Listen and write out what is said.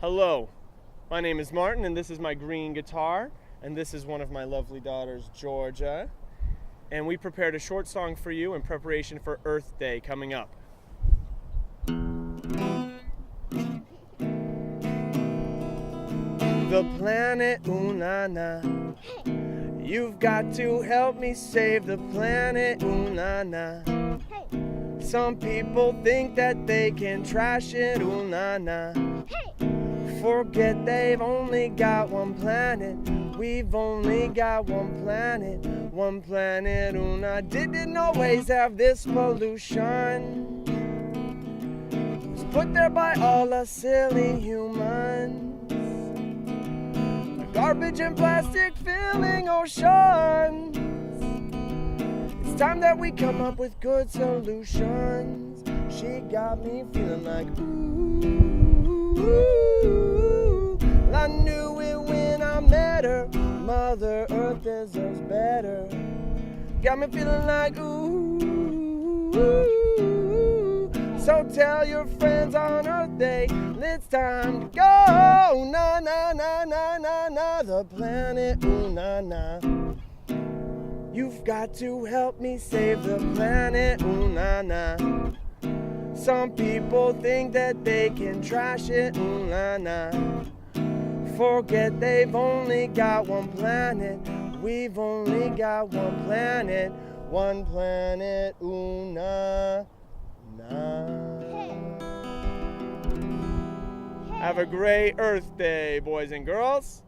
Hello, my name is Martin and this is my green guitar, and this is one of my lovely daughters, Georgia. And we prepared a short song for you in preparation for Earth Day coming up. The planet, ooh na na. You've got to help me save the planet, ooh na na. Some people think that they can trash it, ooh na na. Forget they've only got one planet. We've only got one planet, ooh na. Didn't always have this pollution. It was put there by all us silly humans. Garbage and plastic filling oceans. It's time that we come up with good solutions. She got me feeling like ooh. I knew it when I met her. Mother Earth deserves better. Got me feeling like ooh. So tell your friends on Earth Day, it's time to go. Na na na na na na, the planet, ooh na na. You've got to help me save the planet, ooh na na. Some people think that they can trash it, ooh na na. Forget they've only got one planet. We've only got one planet, ooh na na. Have a great Earth Day, boys and girls.